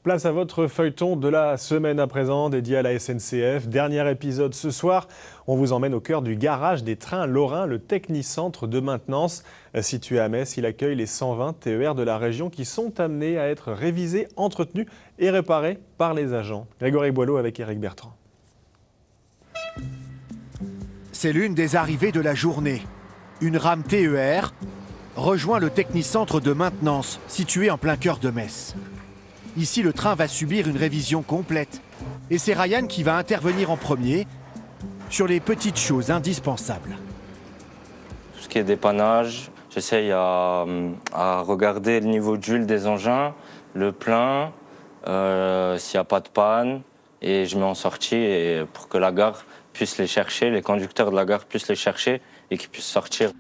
Place à votre feuilleton de la semaine à présent, dédié à la SNCF. Dernier épisode ce soir, on vous emmène au cœur du garage des trains lorrains, le Technicentre de maintenance. Situé à Metz, il accueille les 120 TER de la région qui sont amenés à être révisés, entretenus et réparés par les agents. Grégory Boileau avec Éric Bertrand. C'est l'une des arrivées de la journée. Une rame TER rejoint le Technicentre de maintenance, situé en plein cœur de Metz. Ici, le train va subir une révision complète. Et c'est Ryan qui va intervenir en premier sur les petites choses indispensables. Tout ce qui est dépannage, j'essaye à regarder le niveau de Joule des engins, le plein, s'il n'y a pas de panne, et je mets en sortie pour que la gare puisse les chercher, les conducteurs de la gare puissent les chercher et qu'ils puissent sortir.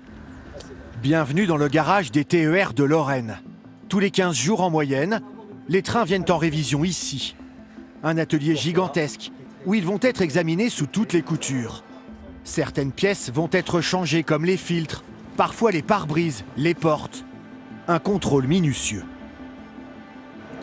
Bienvenue dans le garage des TER de Lorraine. Tous les 15 jours en moyenne, les trains viennent en révision ici. Un atelier gigantesque où ils vont être examinés sous toutes les coutures. Certaines pièces vont être changées comme les filtres, parfois les pare-brises, les portes. Un contrôle minutieux.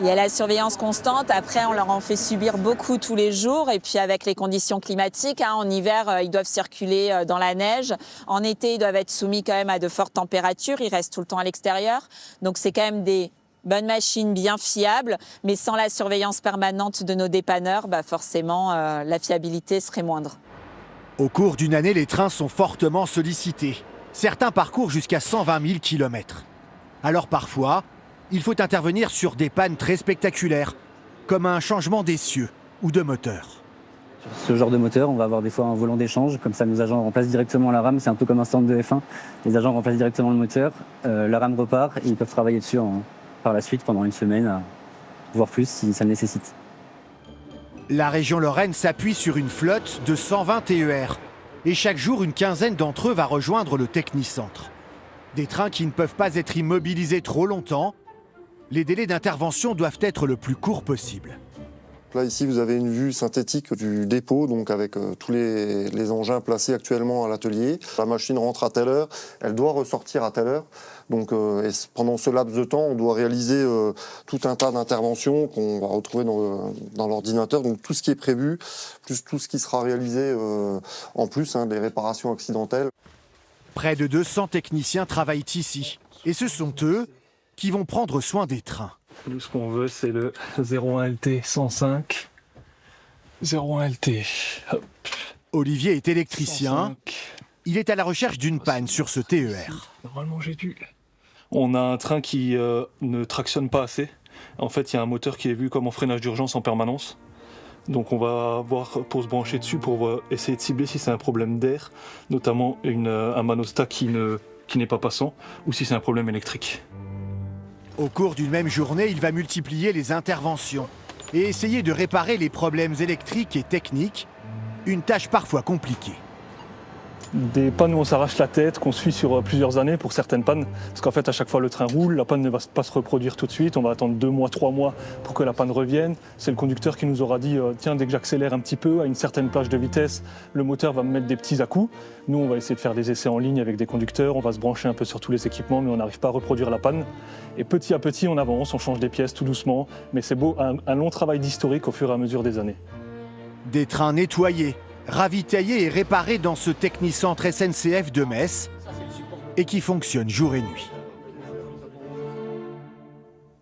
Il y a la surveillance constante. Après, on leur en fait subir beaucoup tous les jours. Et puis avec les conditions climatiques, en hiver, ils doivent circuler dans la neige. En été, ils doivent être soumis quand même à de fortes températures. Ils restent tout le temps à l'extérieur. Donc c'est quand même des bonnes machines bien fiables. Mais sans la surveillance permanente de nos dépanneurs, forcément, la fiabilité serait moindre. Au cours d'une année, les trains sont fortement sollicités. Certains parcourent jusqu'à 120 000 km. Alors parfois, il faut intervenir sur des pannes très spectaculaires, comme un changement d'essieu ou de moteur. Sur ce genre de moteur, on va avoir des fois un volant d'échange, comme ça nos agents remplacent directement la rame, c'est un peu comme un stand de F1. Les agents remplacent directement le moteur, la rame repart et ils peuvent travailler dessus par la suite pendant une semaine, voire plus si ça le nécessite. La région Lorraine s'appuie sur une flotte de 120 TER. Et chaque jour, une quinzaine d'entre eux va rejoindre le Technicentre. Des trains qui ne peuvent pas être immobilisés trop longtemps. Les délais d'intervention doivent être le plus courts possible. Là, ici, vous avez une vue synthétique du dépôt, donc avec tous les engins placés actuellement à l'atelier. La machine rentre à telle heure, elle doit ressortir à telle heure. Donc, et pendant ce laps de temps, on doit réaliser tout un tas d'interventions qu'on va retrouver dans l'ordinateur. Donc, tout ce qui est prévu, plus tout ce qui sera réalisé en plus, des réparations accidentelles. Près de 200 techniciens travaillent ici. Et ce sont eux qui vont prendre soin des trains. Nous, ce qu'on veut, c'est le 01LT 105. 01LT. Hop. Olivier est électricien. 105. Il est à la recherche d'une panne sur ce TER. Normalement, j'ai dû. On a un train qui ne tractionne pas assez. En fait, il y a un moteur qui est vu comme en freinage d'urgence en permanence. Donc on va voir pour se brancher dessus pour essayer de cibler si c'est un problème d'air, notamment un manostat qui n'est pas passant, ou si c'est un problème électrique. Au cours d'une même journée, il va multiplier les interventions et essayer de réparer les problèmes électriques et techniques, une tâche parfois compliquée. Des pannes où on s'arrache la tête, qu'on suit sur plusieurs années pour certaines pannes, parce qu'en fait à chaque fois le train roule, la panne ne va pas se reproduire tout de suite, on va attendre 2 mois, 3 mois pour que la panne revienne. C'est le conducteur qui nous aura dit tiens, dès que j'accélère un petit peu à une certaine plage de vitesse, le moteur va me mettre des petits à-coups. Nous on va essayer de faire des essais en ligne avec des conducteurs, on va se brancher un peu sur tous les équipements mais on n'arrive pas à reproduire la panne. Et petit à petit on avance, on change des pièces tout doucement, mais c'est beau, un long travail d'historique au fur et à mesure des années. Des trains nettoyés, ravitaillés et réparés dans ce Technicentre SNCF de Metz et qui fonctionne jour et nuit.